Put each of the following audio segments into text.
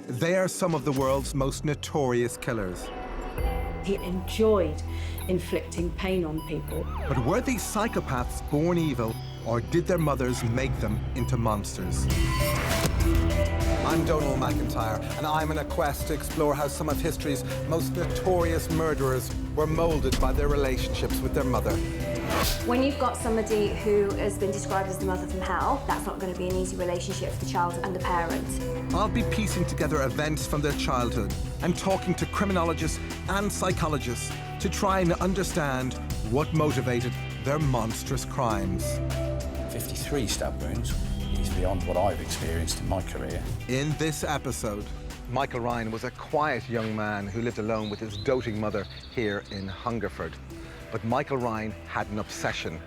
They are some of the world's most notorious killers. He enjoyed inflicting pain on people. But were these psychopaths born evil, or did their mothers make them into monsters? I'm Donal McIntyre, and I'm on a quest to explore how some of history's most notorious murderers were moulded by their relationships with their mother. When you've got somebody who has been described as the mother from hell, that's not going to be an easy relationship for the child and the parent. I'll be piecing together events from their childhood and talking to criminologists and psychologists to try and understand what motivated their monstrous crimes. 53 stab wounds is beyond what I've experienced in my career. In this episode, Michael Ryan was a quiet young man who lived alone with his doting mother here in Hungerford. But Michael Ryan had an obsession: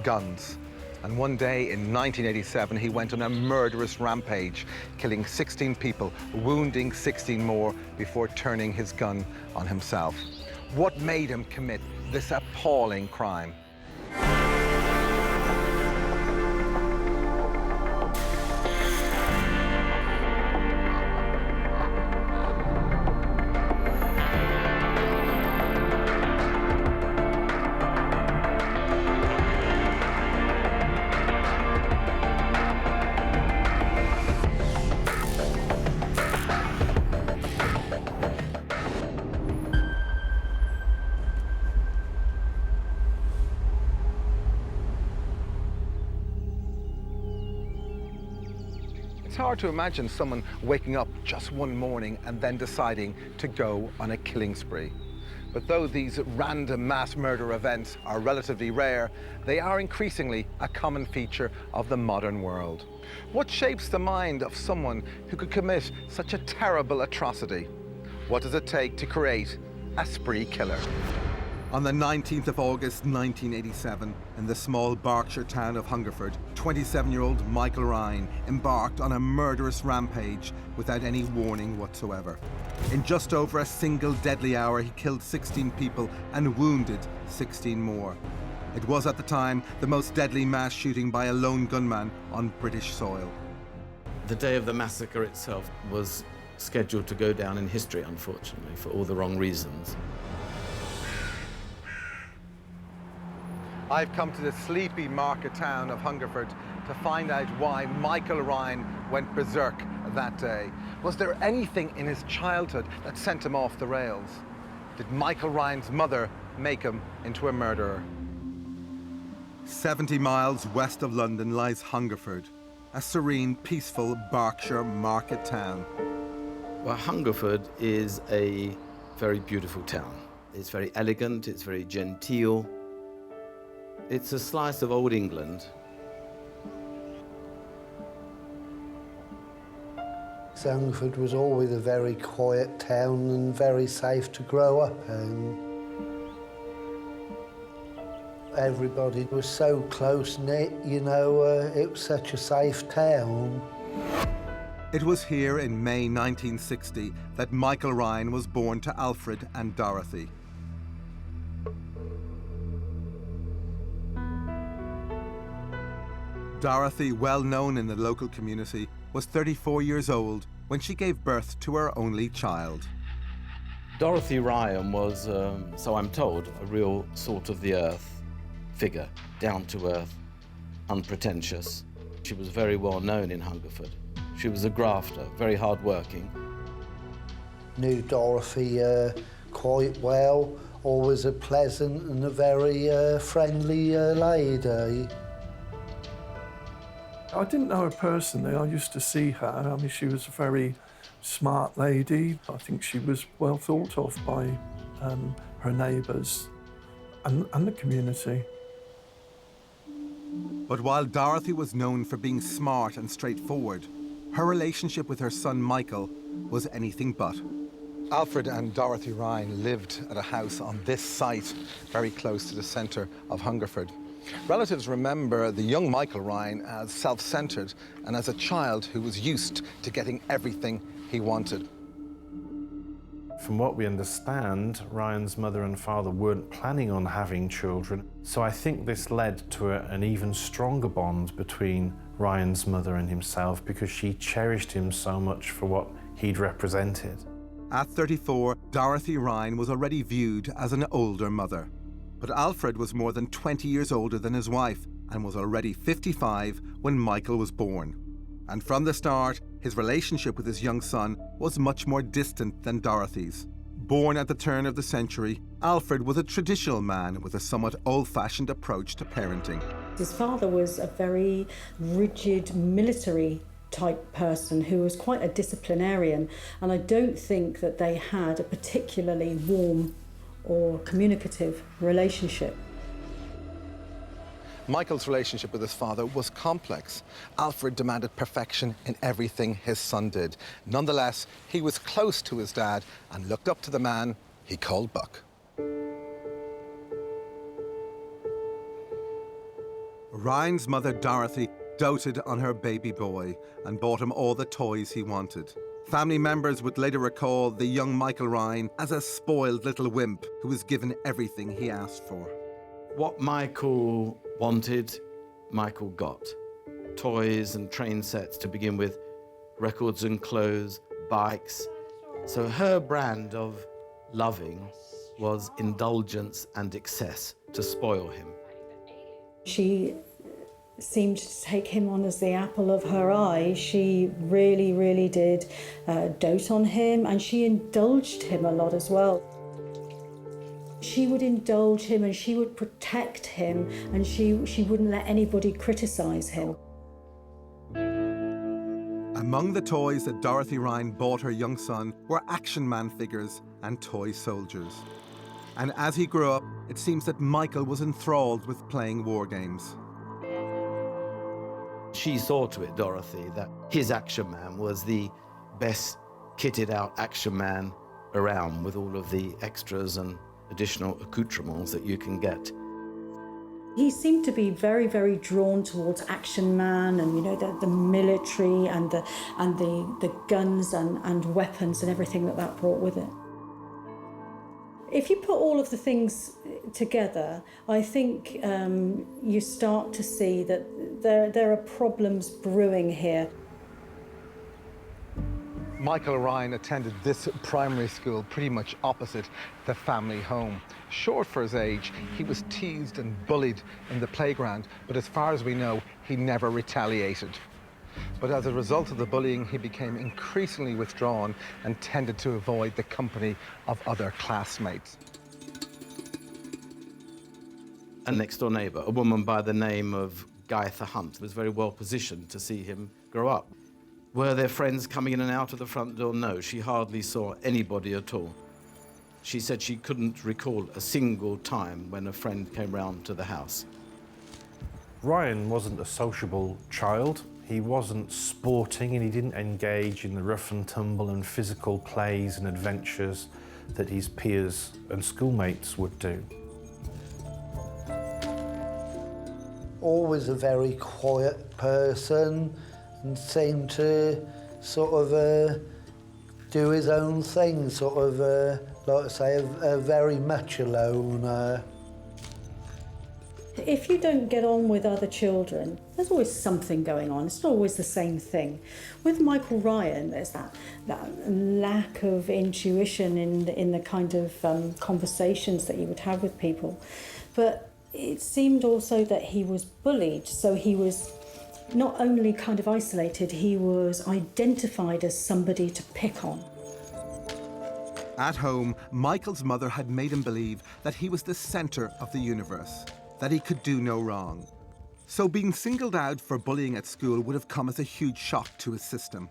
guns. And one day in 1987, he went on a murderous rampage, killing 16 people, wounding 16 more before turning his gun on himself. What made him commit this appalling crime? It's hard to imagine someone waking up just one morning and then deciding to go on a killing spree. But though these random mass murder events are relatively rare, they are increasingly a common feature of the modern world. What shapes the mind of someone who could commit such a terrible atrocity? What does it take to create a spree killer? On the 19th of August 1987, in the small Berkshire town of Hungerford, 27-year-old Michael Ryan embarked on a murderous rampage without any warning whatsoever. In just over a single deadly hour, he killed 16 people and wounded 16 more. It was at the time the most deadly mass shooting by a lone gunman on British soil. The day of the massacre itself was scheduled to go down in history, unfortunately, for all the wrong reasons. I've come to the sleepy market town of Hungerford to find out why Michael Ryan went berserk that day. Was there anything in his childhood that sent him off the rails? Did Michael Ryan's mother make him into a murderer? 70 miles west of London lies Hungerford, a serene, peaceful Berkshire market town. Well, Hungerford is a very beautiful town. It's very elegant, it's very genteel. It's a slice of old England. Hungerford was always a very quiet town and very safe to grow up in. Everybody was so close-knit, you know, it was such a safe town. It was here in May 1960 that Michael Ryan was born to Alfred and Dorothy. Dorothy, well known in the local community, was 34 years old when she gave birth to her only child. Dorothy Ryan was, so I'm told, a real salt of the earth figure, down to earth, unpretentious. She was very well known in Hungerford. She was a grafter, very hard-working. Knew Dorothy quite well, always a pleasant and a very friendly lady. I didn't know her personally, I used to see her. I mean, she was a very smart lady. I think she was well thought of by her neighbours and the community. But while Dorothy was known for being smart and straightforward, her relationship with her son Michael was anything but. Alfred and Dorothy Ryan lived at a house on this site, very close to the centre of Hungerford. Relatives remember the young Michael Ryan as self-centred and as a child who was used to getting everything he wanted. From what we understand, Ryan's mother and father weren't planning on having children, so I think this led to an even stronger bond between Ryan's mother and himself because she cherished him so much for what he'd represented. At 34, Dorothy Ryan was already viewed as an older mother. But Alfred was more than 20 years older than his wife and was already 55 when Michael was born. And from the start, his relationship with his young son was much more distant than Dorothy's. Born at the turn of the century, Alfred was a traditional man with a somewhat old-fashioned approach to parenting. His father was a very rigid military type person who was quite a disciplinarian, and I don't think that they had a particularly warm or communicative relationship. Michael's relationship with his father was complex. Alfred demanded perfection in everything his son did. Nonetheless, he was close to his dad and looked up to the man he called Buck. Ryan's mother, Dorothy, doted on her baby boy and bought him all the toys he wanted. Family members would later recall the young Michael Ryan as a spoiled little wimp who was given everything he asked for. What Michael wanted, Michael got. Toys and train sets to begin with, records and clothes, bikes. So her brand of loving was indulgence and excess to spoil him. She seemed to take him on as the apple of her eye. She really, really did dote on him, and she indulged him a lot as well. She would indulge him and she would protect him, and she wouldn't let anybody criticise him. Among the toys that Dorothy Ryan bought her young son were Action Man figures and toy soldiers. And as he grew up, it seems that Michael was enthralled with playing war games. She saw to it, Dorothy, that his Action Man was the best kitted out Action Man around, with all of the extras and additional accoutrements that you can get. He seemed to be very, very drawn towards Action Man and, you know, the military and the guns and weapons and everything that brought with it. If you put all of the things together, I think you start to see that there are problems brewing here. Michael Ryan attended this primary school pretty much opposite the family home. Short for his age, he was teased and bullied in the playground, but as far as we know, he never retaliated. But as a result of the bullying, he became increasingly withdrawn and tended to avoid the company of other classmates. A next-door neighbour, a woman by the name of Gaitha Hunt, was very well positioned to see him grow up. Were there friends coming in and out of the front door? No, she hardly saw anybody at all. She said she couldn't recall a single time when a friend came round to the house. Ryan wasn't a sociable child. He wasn't sporting, and he didn't engage in the rough and tumble and physical plays and adventures that his peers and schoolmates would do. Always a very quiet person, and seemed to sort of do his own thing, sort of, like I say, very much alone. If you don't get on with other children, there's always something going on. It's not always the same thing. With Michael Ryan, there's that lack of intuition in the kind of conversations that he would have with people. But it seemed also that he was bullied, so he was not only kind of isolated, he was identified as somebody to pick on. At home, Michael's mother had made him believe that he was the centre of the universe, that he could do no wrong. So being singled out for bullying at school would have come as a huge shock to his system.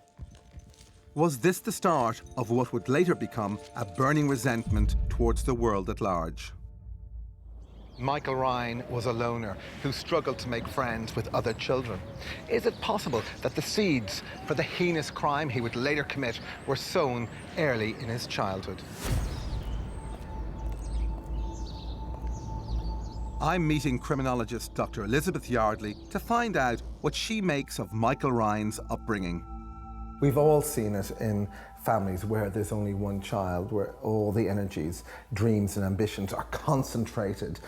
Was this the start of what would later become a burning resentment towards the world at large? Michael Ryan was a loner who struggled to make friends with other children. Is it possible that the seeds for the heinous crime he would later commit were sown early in his childhood? I'm meeting criminologist Dr. Elizabeth Yardley to find out what she makes of Michael Ryan's upbringing. We've all seen it in families where there's only one child, where all the energies, dreams and ambitions are concentrated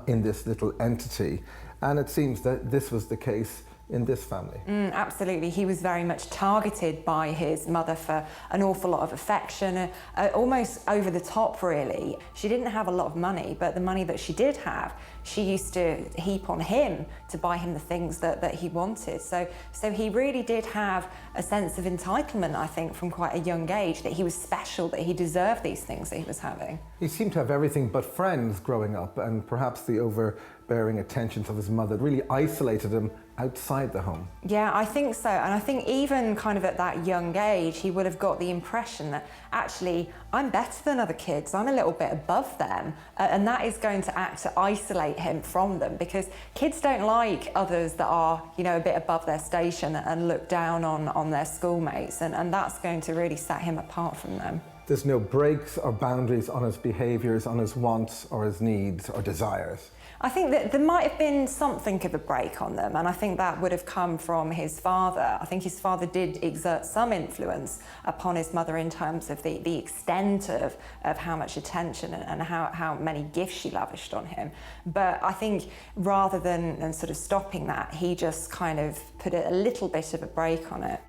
in this little entity. And it seems that this was the case in this family. Absolutely. He was very much targeted by his mother for an awful lot of affection, almost over the top, really. She didn't have a lot of money, but the money that she did have, she used to heap on him to buy him the things that he wanted. So he really did have a sense of entitlement, I think, from quite a young age, that he was special, that he deserved these things that he was having. He seemed to have everything but friends growing up, and perhaps the overbearing attentions of his mother really isolated him outside the home. Yeah, I think so. And I think even kind of at that young age, he would have got the impression that actually, I'm better than other kids, I'm a little bit above them. And that is going to act to isolate him from them, because kids don't like others that are, you know, a bit above their station and look down on their schoolmates. And that's going to really set him apart from them. There's no breaks or boundaries on his behaviours, on his wants or his needs or desires. I think that there might have been something of a break on them, and I think that would have come from his father. I think his father did exert some influence upon his mother in terms of the extent of how much attention and how many gifts she lavished on him. But I think rather than sort of stopping that, he just kind of put a little bit of a break on it.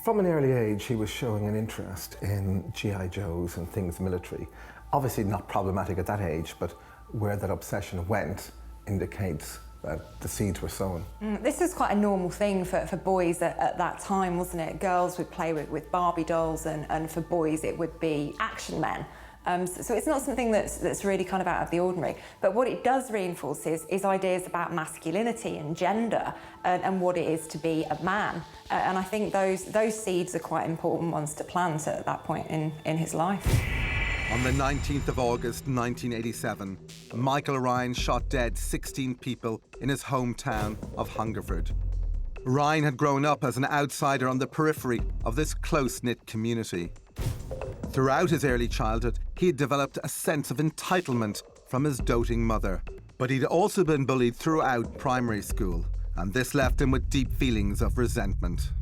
From an early age, he was showing an interest in G.I. Joes and things military. Obviously not problematic at that age, but where that obsession went indicates that the seeds were sown. This is quite a normal thing for boys at that time, wasn't it? Girls would play with Barbie dolls, and for boys it would be action men. So it's not something that's really kind of out of the ordinary. But what it does reinforce is ideas about masculinity and gender and what it is to be a man. And I think those seeds are quite important ones to plant at that point in his life. On the 19th of August 1987, Michael Ryan shot dead 16 people in his hometown of Hungerford. Ryan had grown up as an outsider on the periphery of this close-knit community. Throughout his early childhood, he had developed a sense of entitlement from his doting mother. But he'd also been bullied throughout primary school, and this left him with deep feelings of resentment.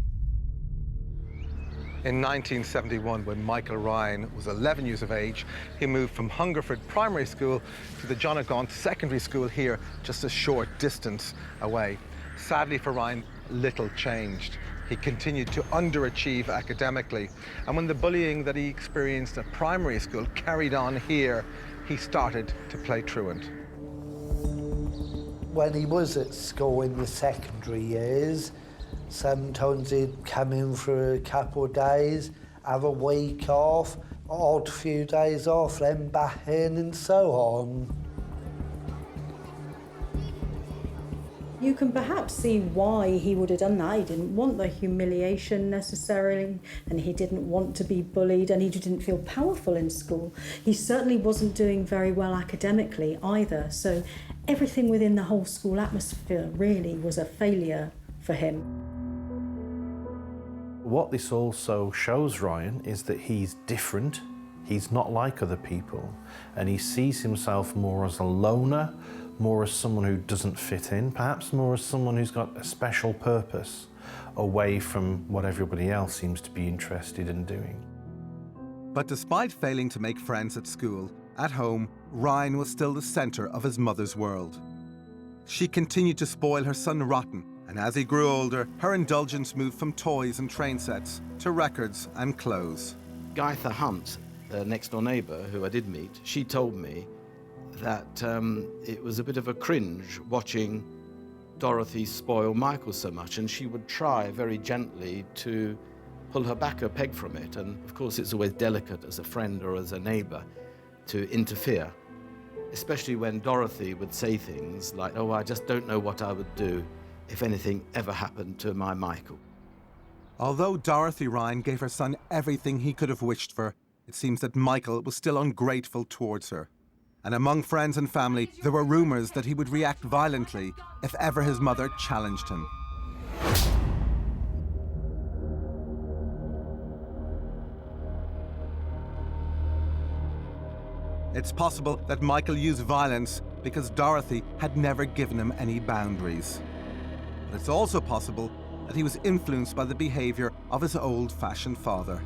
In 1971, when Michael Ryan was 11 years of age, he moved from Hungerford Primary School to the John O'Gaunt Secondary School here, just a short distance away. Sadly for Ryan, little changed. He continued to underachieve academically, and when the bullying that he experienced at primary school carried on here, he started to play truant. When he was at school in the secondary years, sometimes he'd come in for a couple of days, have a week off, odd few days off, then back in and so on. You can perhaps see why he would have done that. He didn't want the humiliation necessarily, and he didn't want to be bullied, and he didn't feel powerful in school. He certainly wasn't doing very well academically either, so everything within the whole school atmosphere really was a failure for him. What this also shows Ryan is that he's different, he's not like other people, and he sees himself more as a loner, more as someone who doesn't fit in, perhaps more as someone who's got a special purpose away from what everybody else seems to be interested in doing. But despite failing to make friends at school, at home, Ryan was still the centre of his mother's world. She continued to spoil her son rotten, and as he grew older, her indulgence moved from toys and train sets to records and clothes. Gaitha Hunt, the next-door neighbour who I did meet, she told me that it was a bit of a cringe watching Dorothy spoil Michael so much, and she would try very gently to pull her back a peg from it. And of course it's always delicate as a friend or as a neighbour to interfere, especially when Dorothy would say things like, "Oh, I just don't know what I would do if anything ever happened to my Michael." Although Dorothy Ryan gave her son everything he could have wished for, it seems that Michael was still ungrateful towards her. And among friends and family, there were rumours that he would react violently if ever his mother challenged him. It's possible that Michael used violence because Dorothy had never given him any boundaries. But it's also possible that he was influenced by the behaviour of his old-fashioned father.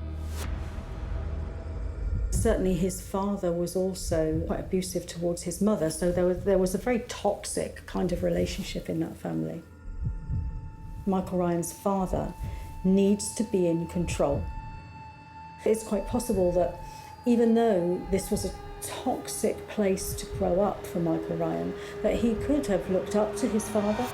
Certainly his father was also quite abusive towards his mother, so there was a very toxic kind of relationship in that family. Michael Ryan's father, needs to be in control. It's quite possible that even though this was a toxic place to grow up for Michael Ryan, that he could have looked up to his father.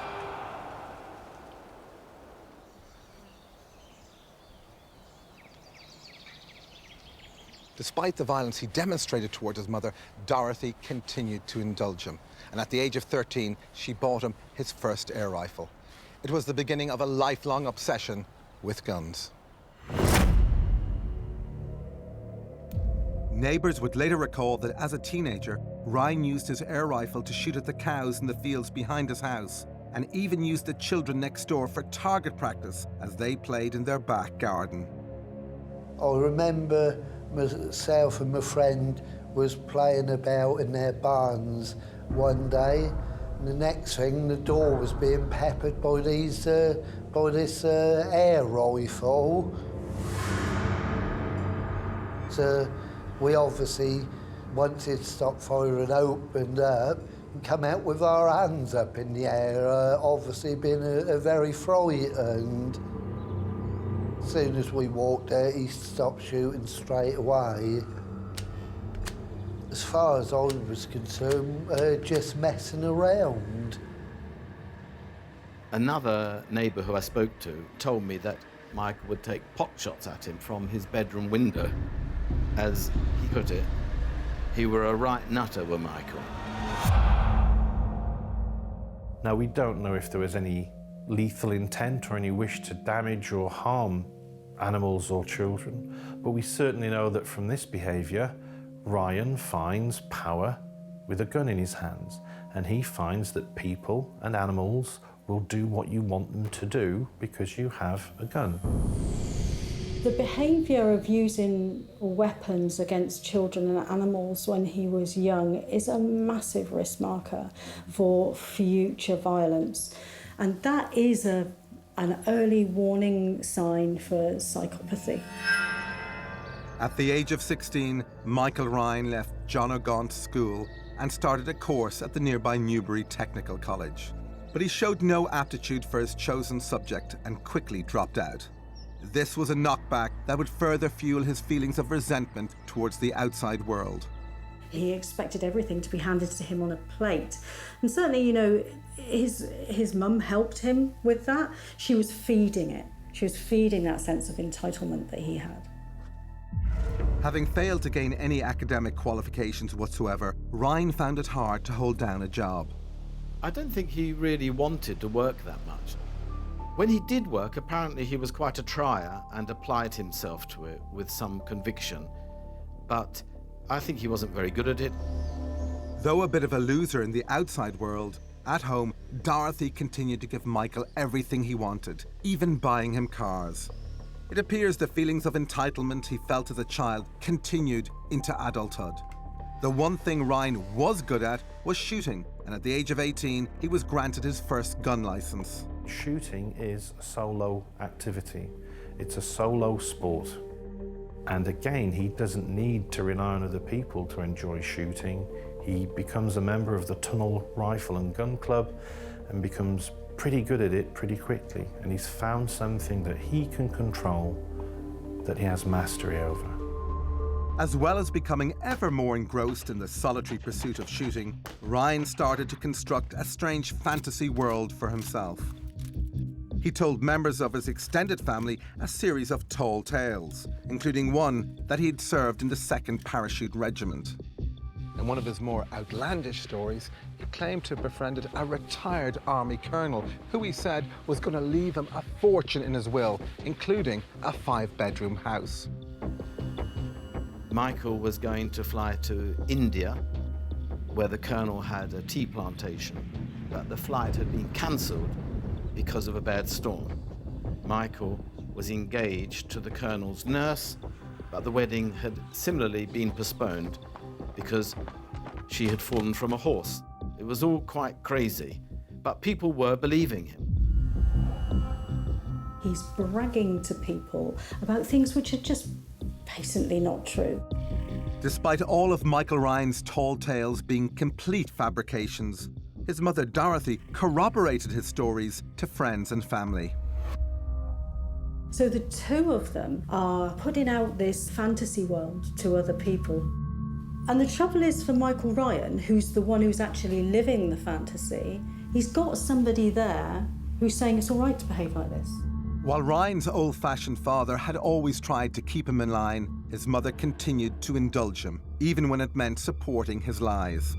Despite the violence he demonstrated toward his mother, Dorothy continued to indulge him. And at the age of 13, she bought him his first air rifle. It was the beginning of a lifelong obsession with guns. Neighbours would later recall that as a teenager, Ryan used his air rifle to shoot at the cows in the fields behind his house, and even used the children next door for target practice as they played in their back garden. I remember myself and my friend was playing about in their barns one day, and the next thing, the door was being peppered by this air rifle. So we obviously, once it stopped firing, opened up and come out with our hands up in the air, obviously being very frightened. As soon as we walked out, he stopped shooting straight away. As far as I was concerned, just messing around. Another neighbour who I spoke to told me that Michael would take pot shots at him from his bedroom window. As he put it, he were a right nutter, were Michael. Now, we don't know if there was any lethal intent or any wish to damage or harm animals or children, but we certainly know that from this behaviour, Ryan finds power with a gun in his hands, and he finds that people and animals will do what you want them to do because you have a gun. The behaviour of using weapons against children and animals when he was young is a massive risk marker for future violence. And that is an early warning sign for psychopathy. At the age of 16, Michael Ryan left John O'Gaunt's school and started a course at the nearby Newbury Technical College. But he showed no aptitude for his chosen subject and quickly dropped out. This was a knockback that would further fuel his feelings of resentment towards the outside world. He expected everything to be handed to him on a plate. And certainly, you know, his mum helped him with that. She was feeding it. She was feeding that sense of entitlement that he had. Having failed to gain any academic qualifications whatsoever, Ryan found it hard to hold down a job. I don't think he really wanted to work that much. When he did work, apparently he was quite a trier and applied himself to it with some conviction. But I think he wasn't very good at it. Though a bit of a loser in the outside world, at home, Dorothy continued to give Michael everything he wanted, even buying him cars. It appears the feelings of entitlement he felt as a child continued into adulthood. The one thing Ryan was good at was shooting, and at the age of 18, he was granted his first gun license. Shooting is a solo activity. It's a solo sport. And again, he doesn't need to rely on other people to enjoy shooting. He becomes a member of the Tunnel Rifle and Gun Club and becomes pretty good at it pretty quickly. And he's found something that he can control, that he has mastery over. As well as becoming ever more engrossed in the solitary pursuit of shooting, Ryan started to construct a strange fantasy world for himself. He told members of his extended family a series of tall tales, including one that he'd served in the 2nd Parachute Regiment. In one of his more outlandish stories, he claimed to have befriended a retired army colonel who he said was going to leave him a fortune in his will, including a 5-bedroom house. Michael was going to fly to India, where the colonel had a tea plantation, but the flight had been cancelled because of a bad storm. Michael was engaged to the colonel's nurse, but the wedding had similarly been postponed because she had fallen from a horse. It was all quite crazy, but people were believing him. He's bragging to people about things which are just patently not true. Despite all of Michael Ryan's tall tales being complete fabrications, His mother, Dorothy, corroborated his stories to friends and family. So the two of them are putting out this fantasy world to other people. And the trouble is for Michael Ryan, who's the one who's actually living the fantasy, he's got somebody there who's saying it's all right to behave like this. While Ryan's old-fashioned father had always tried to keep him in line, his mother continued to indulge him, even when it meant supporting his lies.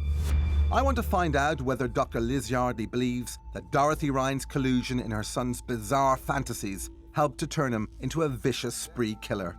I want to find out whether Dr. Liz Yardley believes that Dorothy Ryan's collusion in her son's bizarre fantasies helped to turn him into a vicious spree killer.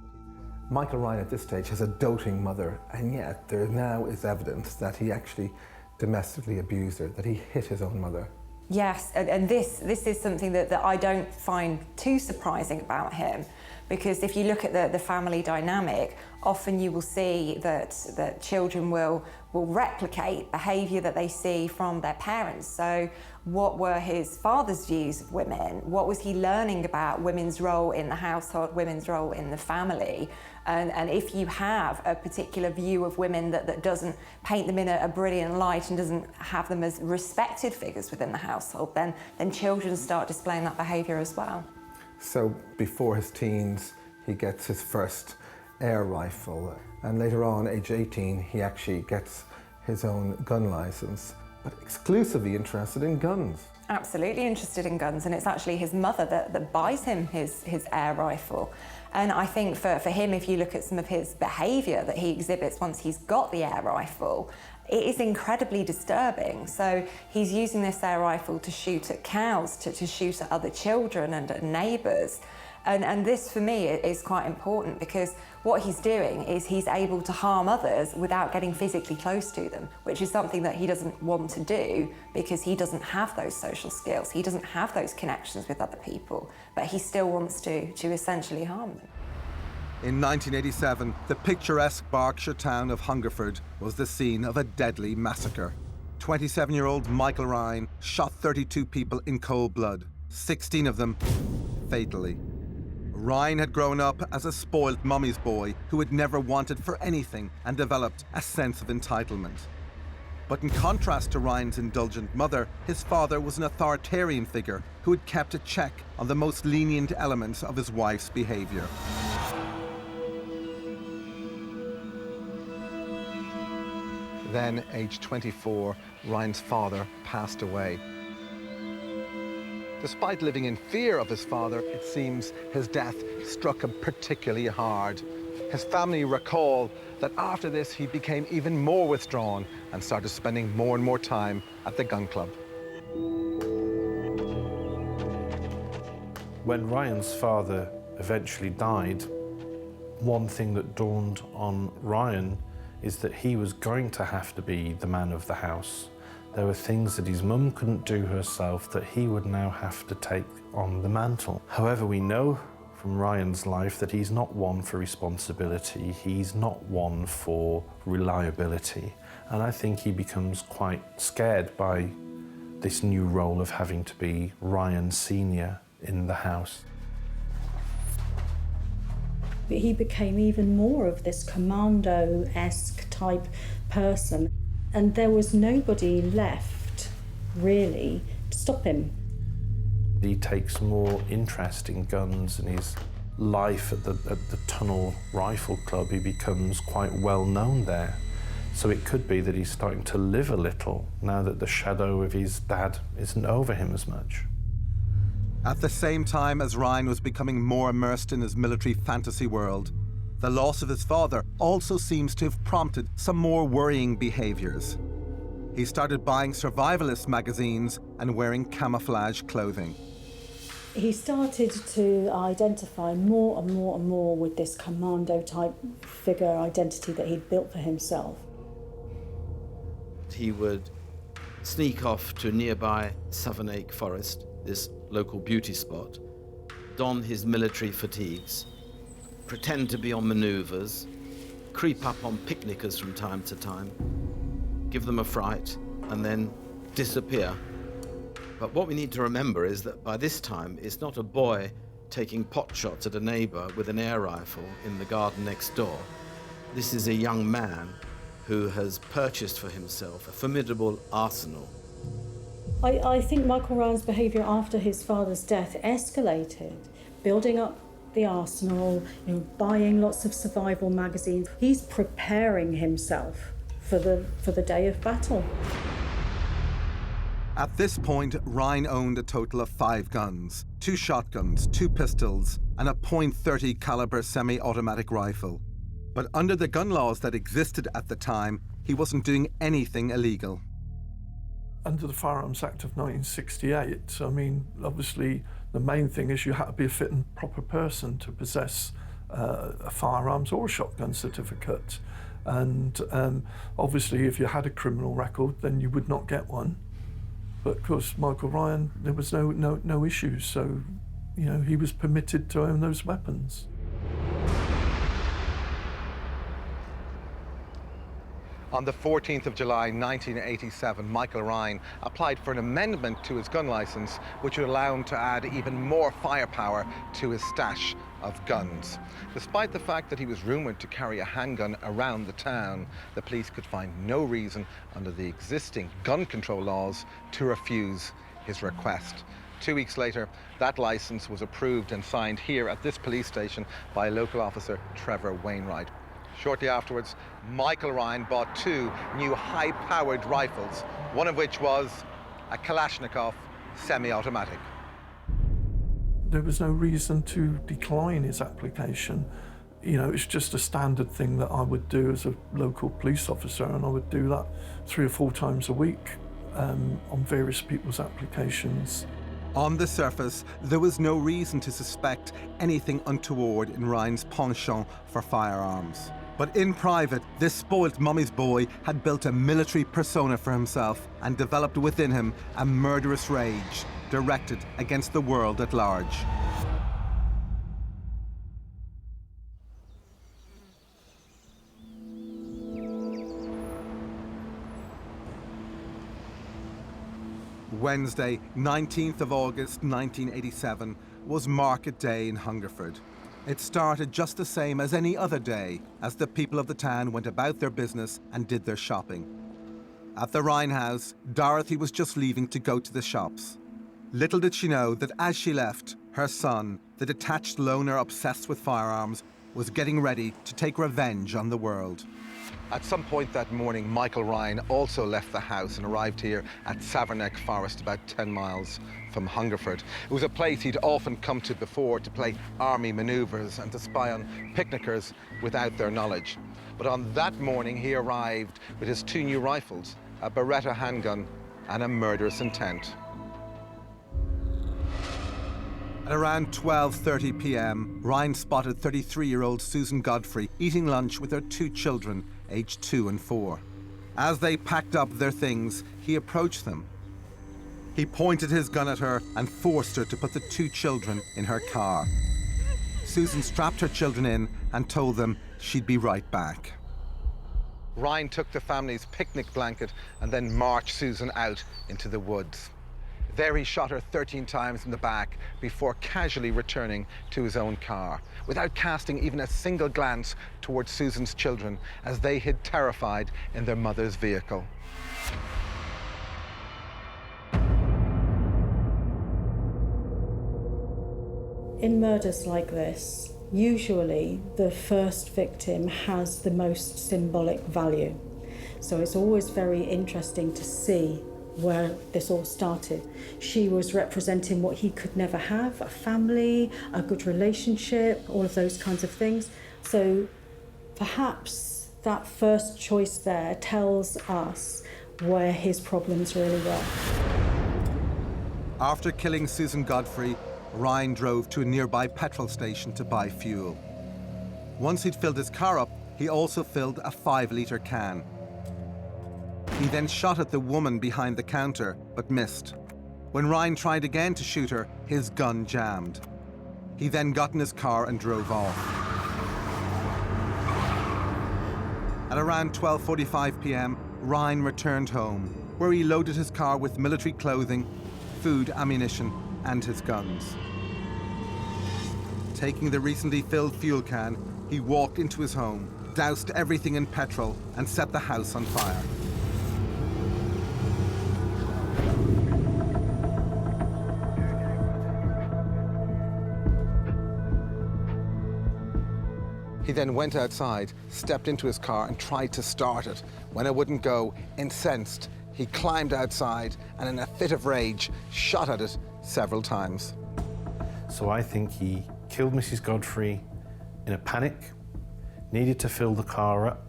Michael Ryan at this stage has a doting mother, and yet there now is evidence that he actually domestically abused her, that he hit his own mother. Yes, and this is something that I don't find too surprising about him, because if you look at the family dynamic, often you will see that children will replicate behaviour that they see from their parents. So what were his father's views of women? What was he learning about women's role in the household, women's role in the family? And if you have a particular view of women that doesn't paint them in a brilliant light and doesn't have them as respected figures within the household, then children start displaying that behaviour as well. So before his teens, he gets his first air rifle, and later on, age 18, he actually gets his own gun licence, but exclusively interested in guns. Absolutely interested in guns, and it's actually his mother that buys him his air rifle. And I think for him, if you look at some of his behaviour that he exhibits once he's got the air rifle, it is incredibly disturbing. So he's using this air rifle to shoot at cows, to shoot at other children and at neighbours. And this, for me, is quite important, because what he's doing is he's able to harm others without getting physically close to them, which is something that he doesn't want to do because he doesn't have those social skills. He doesn't have those connections with other people, but he still wants to essentially harm them. In 1987, the picturesque Berkshire town of Hungerford was the scene of a deadly massacre. 27-year-old Michael Ryan shot 32 people in cold blood, 16 of them fatally. Ryan had grown up as a spoilt mummy's boy who had never wanted for anything and developed a sense of entitlement. But in contrast to Ryan's indulgent mother, his father was an authoritarian figure who had kept a check on the most lenient elements of his wife's behaviour. Then, aged 24, Ryan's father passed away. Despite living in fear of his father, it seems his death struck him particularly hard. His family recall that after this he became even more withdrawn and started spending more and more time at the gun club. When Ryan's father eventually died, one thing that dawned on Ryan is that he was going to have to be the man of the house. There were things that his mum couldn't do herself that he would now have to take on the mantle. However, we know from Ryan's life that he's not one for responsibility, he's not one for reliability. And I think he becomes quite scared by this new role of having to be Ryan Senior in the house. He became even more of this commando-esque type person. And there was nobody left, really, to stop him. He takes more interest in guns and his life at the Tunnel Rifle Club. He becomes quite well known there. So it could be that he's starting to live a little now that the shadow of his dad isn't over him as much. At the same time as Ryan was becoming more immersed in his military fantasy world, the loss of his father also seems to have prompted some more worrying behaviours. He started buying survivalist magazines and wearing camouflage clothing. He started to identify more and more and more with this commando-type figure identity that he'd built for himself. He would sneak off to nearby Savernake Forest, this local beauty spot, don his military fatigues, pretend to be on manoeuvres, creep up on picnickers from time to time, give them a fright, and then disappear. But what we need to remember is that by this time, it's not a boy taking pot shots at a neighbor with an air rifle in the garden next door. This is a young man who has purchased for himself a formidable arsenal. I think Michael Ryan's behaviour after his father's death escalated, building up the arsenal, buying lots of survival magazines. He's preparing himself for the day of battle. At this point, Ryan owned a total of 5 guns, 2 shotguns, 2 pistols, and a .30 caliber semi-automatic rifle. But under the gun laws that existed at the time, he wasn't doing anything illegal. Under the Firearms Act of 1968, I mean, obviously the main thing is you had to be a fit and proper person to possess a firearms or a shotgun certificate. And obviously if you had a criminal record, then you would not get one. But of course, Michael Ryan, there was no issues, so he was permitted to own those weapons. On the 14th of July 1987, Michael Ryan applied for an amendment to his gun licence, which would allow him to add even more firepower to his stash of guns. Despite the fact that he was rumoured to carry a handgun around the town, the police could find no reason under the existing gun control laws to refuse his request. 2 weeks later, that licence was approved and signed here at this police station by local officer Trevor Wainwright. Shortly afterwards, Michael Ryan bought 2 new high-powered rifles, one of which was a Kalashnikov semi-automatic. There was no reason to decline his application. It's just a standard thing that I would do as a local police officer, and I would do that 3 or 4 times a week on various people's applications. On the surface, there was no reason to suspect anything untoward in Ryan's penchant for firearms. But in private, this spoilt mummy's boy had built a military persona for himself and developed within him a murderous rage directed against the world at large. Wednesday, 19th of August 1987, was market day in Hungerford. It started just the same as any other day, as the people of the town went about their business and did their shopping. At the Ryan house, Dorothy was just leaving to go to the shops. Little did she know that as she left, her son, the detached loner obsessed with firearms, was getting ready to take revenge on the world. At some point that morning, Michael Ryan also left the house and arrived here at Saverneck Forest, about 10 miles from Hungerford. It was a place he'd often come to before to play army manoeuvres and to spy on picnickers without their knowledge. But on that morning, he arrived with his 2 new rifles, a Beretta handgun and a murderous intent. At around 12:30 p.m, Ryan spotted 33-year-old Susan Godfrey eating lunch with her 2 children, aged 2 and 4. As they packed up their things, he approached them. He pointed his gun at her and forced her to put the 2 children in her car. Susan strapped her children in and told them she'd be right back. Ryan took the family's picnic blanket and then marched Susan out into the woods. There he shot her 13 times in the back before casually returning to his own car, without casting even a single glance towards Susan's children as they hid terrified in their mother's vehicle. In murders like this, usually the first victim has the most symbolic value. So it's always very interesting to see where this all started. She was representing what he could never have, a family, a good relationship, all of those kinds of things. So perhaps that first choice there tells us where his problems really were. After killing Susan Godfrey, Ryan drove to a nearby petrol station to buy fuel. Once he'd filled his car up, he also filled a 5-litre can. He then shot at the woman behind the counter, but missed. When Ryan tried again to shoot her, his gun jammed. He then got in his car and drove off. At around 12:45 p.m, Ryan returned home, where he loaded his car with military clothing, food, ammunition, and his guns. Taking the recently filled fuel can, he walked into his home, doused everything in petrol, and set the house on fire. He then went outside, stepped into his car and tried to start it. When it wouldn't go, incensed, he climbed outside and in a fit of rage, shot at it several times. So I think he killed Mrs. Godfrey in a panic, needed to fill the car up,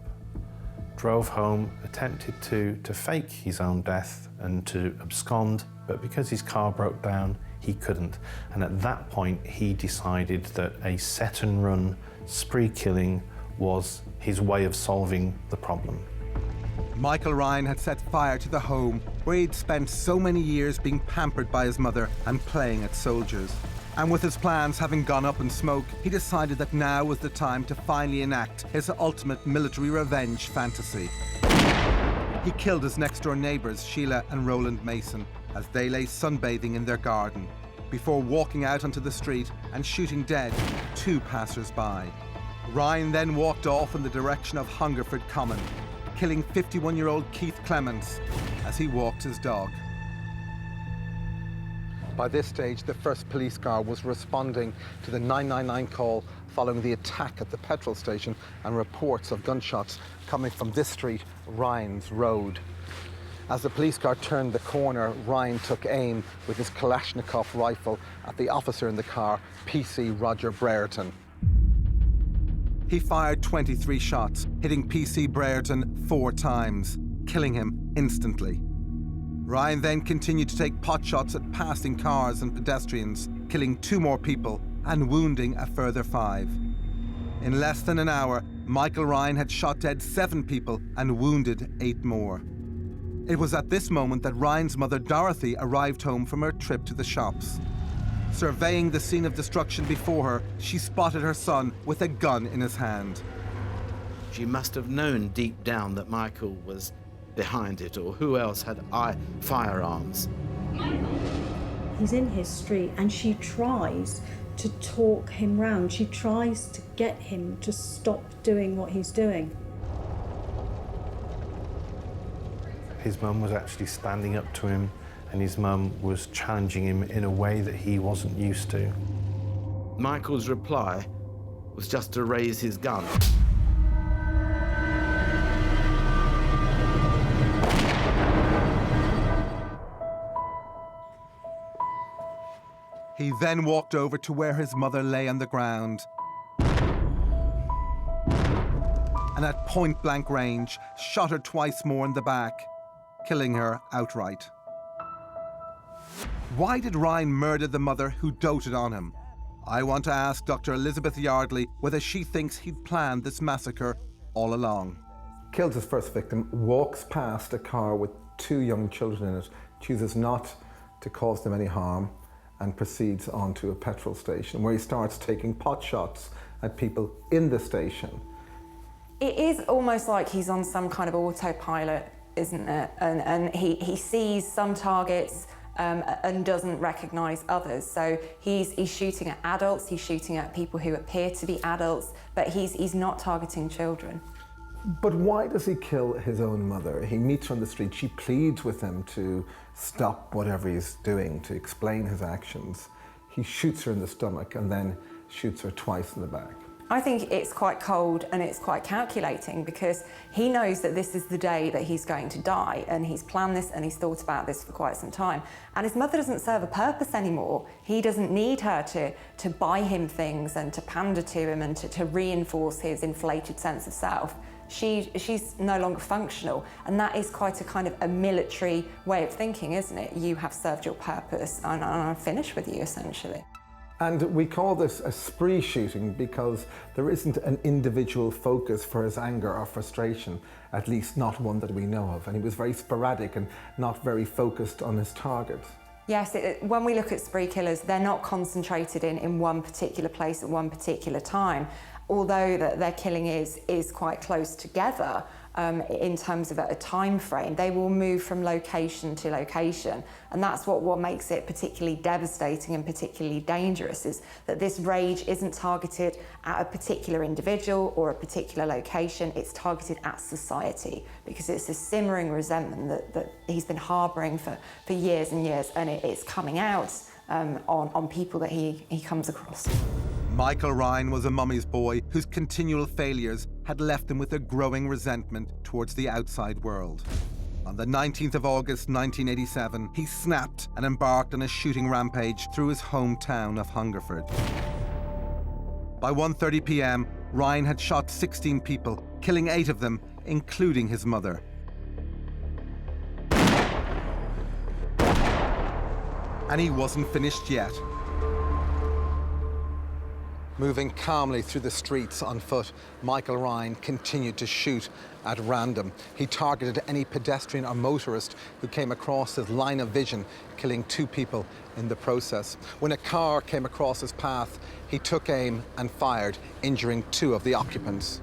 drove home, attempted to fake his own death and to abscond, but because his car broke down, he couldn't. And at that point, he decided that a set and run spree killing was his way of solving the problem. Michael Ryan had set fire to the home where he'd spent so many years being pampered by his mother and playing at soldiers. And with his plans having gone up in smoke, he decided that now was the time to finally enact his ultimate military revenge fantasy. He killed his next-door neighbours, Sheila and Roland Mason, as they lay sunbathing in their garden, before walking out onto the street and shooting dead 2 passers-by. Ryan then walked off in the direction of Hungerford Common, killing 51-year-old Keith Clements as he walked his dog. By this stage, the first police car was responding to the 999 call following the attack at the petrol station and reports of gunshots coming from this street, Ryan's Road. As the police car turned the corner, Ryan took aim with his Kalashnikov rifle at the officer in the car, PC Roger Brereton. He fired 23 shots, hitting PC Brereton 4 times, killing him instantly. Ryan then continued to take potshots at passing cars and pedestrians, killing 2 more people and wounding a further 5. In less than an hour, Michael Ryan had shot dead 7 people and wounded 8 more. It was at this moment that Ryan's mother, Dorothy, arrived home from her trip to the shops. Surveying the scene of destruction before her, she spotted her son with a gun in his hand. She must have known deep down that Michael was behind it, or who else had firearms. He's in his street and she tries to talk him round. She tries to get him to stop doing what he's doing. His mum was actually standing up to him, and his mum was challenging him in a way that he wasn't used to. Michael's reply was just to raise his gun. He then walked over to where his mother lay on the ground and at point-blank range shot her twice more in the back, killing her outright. Why did Ryan murder the mother who doted on him? I want to ask Dr. Elizabeth Yardley whether she thinks he'd planned this massacre all along. Kills his first victim, walks past a car with 2 young children in it, chooses not to cause them any harm, and proceeds onto a petrol station where he starts taking pot shots at people in the station. It is almost like he's on some kind of autopilot, isn't it? And he sees some targets and doesn't recognise others. So he's shooting at adults, he's shooting at people who appear to be adults, but he's not targeting children. But why does he kill his own mother? He meets her on the street, she pleads with him to stop whatever he's doing, to explain his actions. He shoots her in the stomach and then shoots her twice in the back. I think it's quite cold and it's quite calculating, because he knows that this is the day that he's going to die, and he's planned this and he's thought about this for quite some time. And his mother doesn't serve a purpose anymore. He doesn't need her to buy him things and to pander to him and to reinforce his inflated sense of self. She's no longer functional, and that is quite a kind of a military way of thinking, isn't it? You have served your purpose and I'm finished with you, essentially. And we call this a spree shooting because there isn't an individual focus for his anger or frustration, at least not one that we know of. And he was very sporadic and not very focused on his target. Yes, when we look at spree killers, they're not concentrated in one particular place at one particular time. Although their killing is quite close together in terms of a time frame, they will move from location to location. And that's what makes it particularly devastating and particularly dangerous, is that this rage isn't targeted at a particular individual or a particular location, it's targeted at society, because it's a simmering resentment that he's been harbouring for years and years, and it's coming out on people that he comes across. Michael Ryan was a mummy's boy whose continual failures had left him with a growing resentment towards the outside world. On the 19th of August 1987, he snapped and embarked on a shooting rampage through his hometown of Hungerford. By 1:30 p.m, Ryan had shot 16 people, killing 8 of them, including his mother. And he wasn't finished yet. Moving calmly through the streets on foot, Michael Ryan continued to shoot at random. He targeted any pedestrian or motorist who came across his line of vision, killing 2 people in the process. When a car came across his path, he took aim and fired, injuring 2 of the occupants.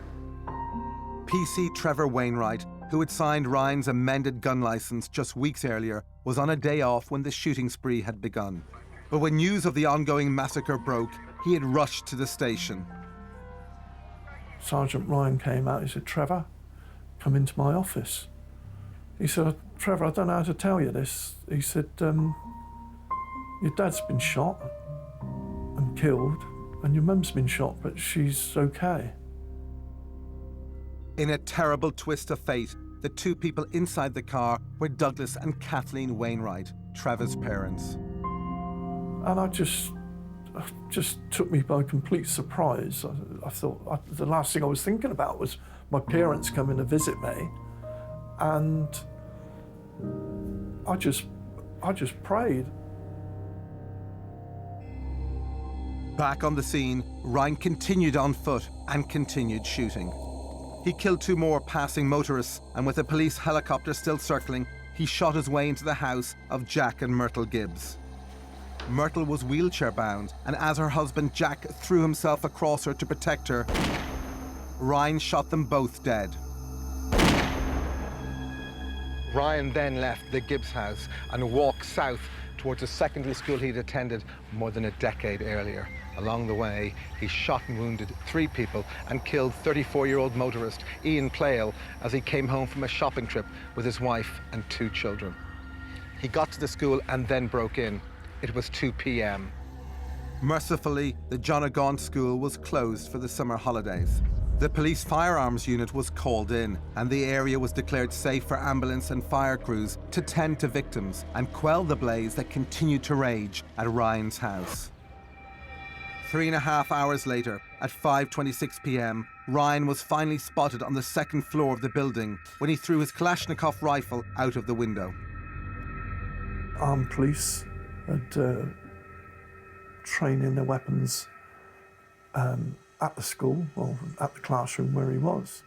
PC Trevor Wainwright, who had signed Ryan's amended gun license just weeks earlier, was on a day off when the shooting spree had begun. But when news of the ongoing massacre broke, he had rushed to the station. Sergeant Ryan came out. He said, "Trevor, come into my office." He said, "Trevor, I don't know how to tell you this." He said, "Your dad's been shot and killed, and your mum's been shot, but she's okay." In a terrible twist of fate, the 2 people inside the car were Douglas and Kathleen Wainwright, Trevor's parents. And it just took me by complete surprise. I thought the last thing I was thinking about was my parents coming to visit me, and I just prayed. Back on the scene, Ryan continued on foot and continued shooting. He killed 2 more passing motorists, and with a police helicopter still circling, he shot his way into the house of Jack and Myrtle Gibbs. Myrtle was wheelchair-bound, and as her husband Jack threw himself across her to protect her, Ryan shot them both dead. Ryan then left the Gibbs house and walked south towards a secondary school he'd attended more than a decade earlier. Along the way, he shot and wounded 3 people and killed 34-year-old motorist Ian Plale as he came home from a shopping trip with his wife and 2 children. He got to the school and then broke in. It was 2 p.m. Mercifully, the John O'Gaunt school was closed for the summer holidays. The police firearms unit was called in, and the area was declared safe for ambulance and fire crews to tend to victims and quell the blaze that continued to rage at Ryan's house. 3.5 hours later, at 5:26 p.m, Ryan was finally spotted on the 2nd floor of the building when he threw his Kalashnikov rifle out of the window. Armed police had training their weapons at the school, or at the classroom where he was.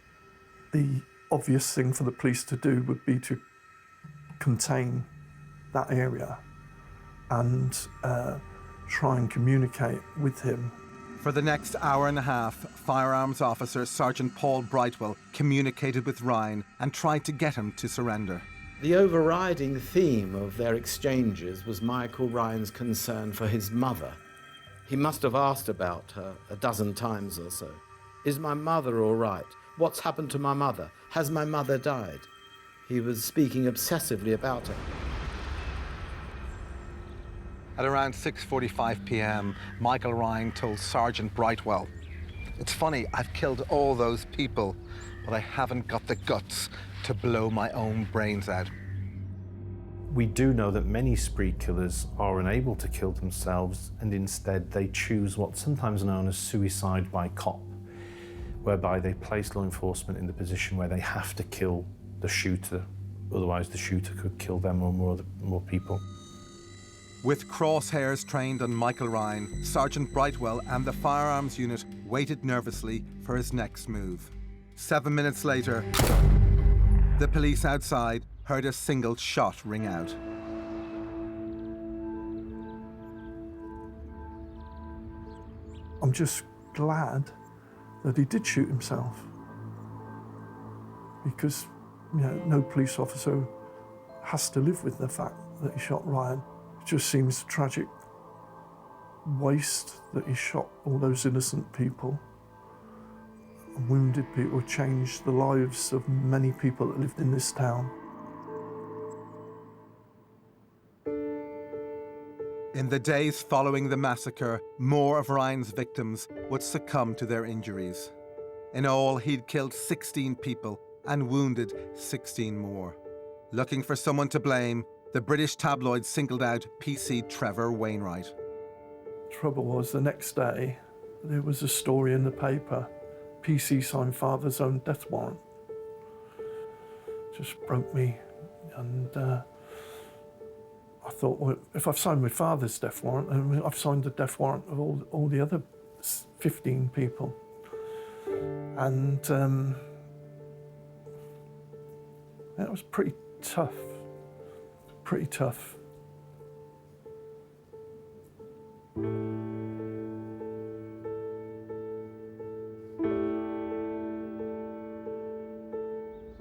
The obvious thing for the police to do would be to contain that area and try and communicate with him. For the next hour and a half, firearms officer Sergeant Paul Brightwell communicated with Ryan and tried to get him to surrender. The overriding theme of their exchanges was Michael Ryan's concern for his mother. He must have asked about her a dozen times or so. Is my mother all right? What's happened to my mother? Has my mother died? He was speaking obsessively about her. At around 6:45 p.m, Michael Ryan told Sergeant Brightwell, "It's funny, I've killed all those people, but I haven't got the guts to blow my own brains out." We do know that many spree killers are unable to kill themselves, and instead they choose what's sometimes known as suicide by cop, whereby they place law enforcement in the position where they have to kill the shooter, otherwise the shooter could kill them or more people. With crosshairs trained on Michael Ryan, Sergeant Brightwell and the firearms unit waited nervously for his next move. 7 minutes later, the police outside heard a single shot ring out. I'm just glad that he did shoot himself, because no police officer has to live with the fact that he shot Ryan. It just seems a tragic waste that he shot all those innocent people, wounded people, changed the lives of many people that lived in this town. In the days following the massacre, more of Ryan's victims would succumb to their injuries. In all, he'd killed 16 people and wounded 16 more. Looking for someone to blame, the British tabloids singled out PC Trevor Wainwright. Trouble was, the next day, there was a story in the paper. PC signed father's own death warrant. Just broke me, and I thought, well, if I've signed my father's death warrant, I mean, I've signed the death warrant of all the other 15 people. And that was pretty tough, pretty tough.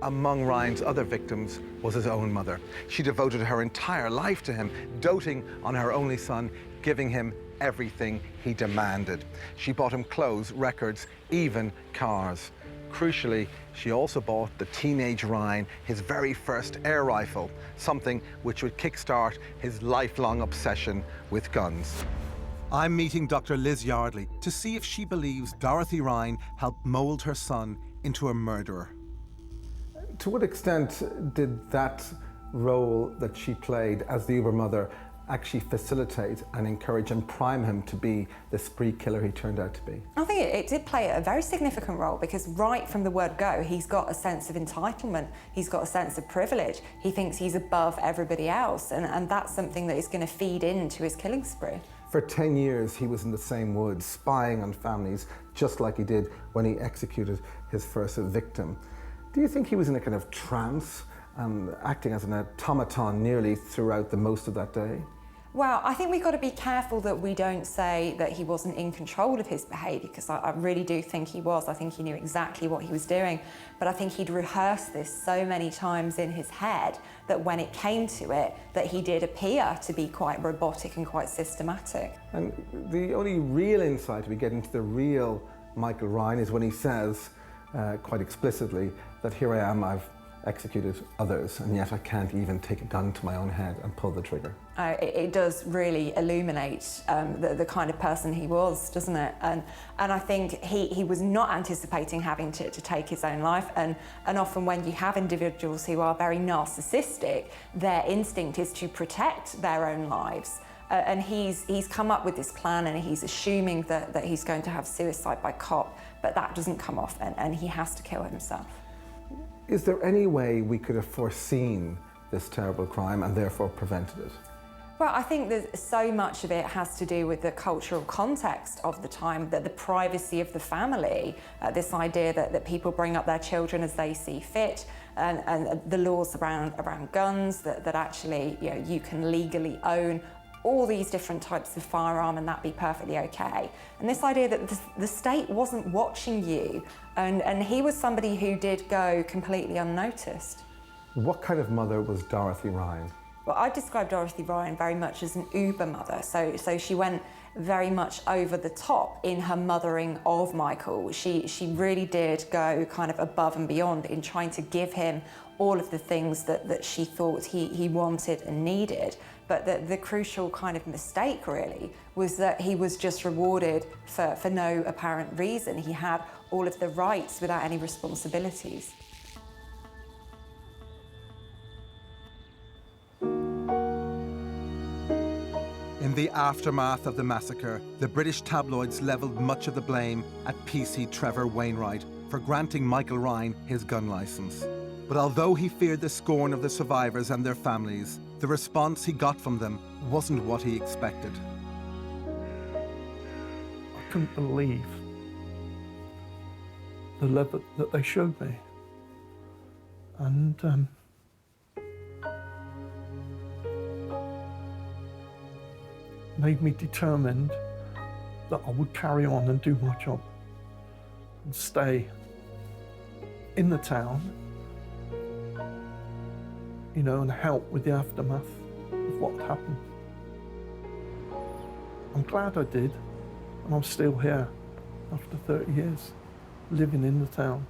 Among Ryan's other victims was his own mother. She devoted her entire life to him, doting on her only son, giving him everything he demanded. She bought him clothes, records, even cars. Crucially, she also bought the teenage Ryan his very first air rifle, something which would kickstart his lifelong obsession with guns. I'm meeting Dr. Liz Yardley to see if she believes Dorothy Ryan helped mold her son into a murderer. To what extent did that role that she played as the Uber mother actually facilitate and encourage and prime him to be the spree killer he turned out to be? I think it did play a very significant role, because right from the word go, he's got a sense of entitlement, he's got a sense of privilege, he thinks he's above everybody else, and that's something that is going to feed into his killing spree. For 10 years, he was in the same woods, spying on families, just like he did when he executed his first victim. Do you think he was in a kind of trance and acting as an automaton nearly throughout the most of that day? Well, I think we've got to be careful that we don't say that he wasn't in control of his behaviour, because I really do think he was. I think he knew exactly what he was doing, but I think he'd rehearsed this so many times in his head that when it came to it, that he did appear to be quite robotic and quite systematic. And the only real insight we get into the real Michael Ryan is when he says, quite explicitly, that here I am, I've executed others, and yet I can't even take a gun to my own head and pull the trigger. It does really illuminate the kind of person he was, doesn't it? And I think he was not anticipating having to take his own life, and often when you have individuals who are very narcissistic, their instinct is to protect their own lives. And he's come up with this plan, and he's assuming that he's going to have suicide by cop, but that doesn't come off, and he has to kill himself. Is there any way we could have foreseen this terrible crime and therefore prevented it? Well, I think that so much of it has to do with the cultural context of the time, that the privacy of the family, this idea that people bring up their children as they see fit, and the laws around guns, that actually you can legally own all these different types of firearm and that be perfectly okay. And this idea that the state wasn't watching you, and he was somebody who did go completely unnoticed. What kind of mother was Dorothy Ryan? Well, I describe Dorothy Ryan very much as an Uber mother. So she went very much over the top in her mothering of Michael. She really did go kind of above and beyond in trying to give him all of the things that she thought he wanted and needed. But the crucial kind of mistake really was that he was just rewarded for no apparent reason. He had all of the rights without any responsibilities. In the aftermath of the massacre, the British tabloids levelled much of the blame at PC Trevor Wainwright for granting Michael Ryan his gun licence. But although he feared the scorn of the survivors and their families, the response he got from them wasn't what he expected. I couldn't believe the love that they showed me. And made me determined that I would carry on and do my job and stay in the town, and help with the aftermath of what happened. I'm glad I did, and I'm still here after 30 years, living in the town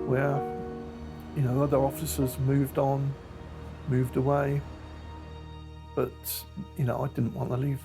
where, other officers moved on, moved away, but, you know, I didn't want to leave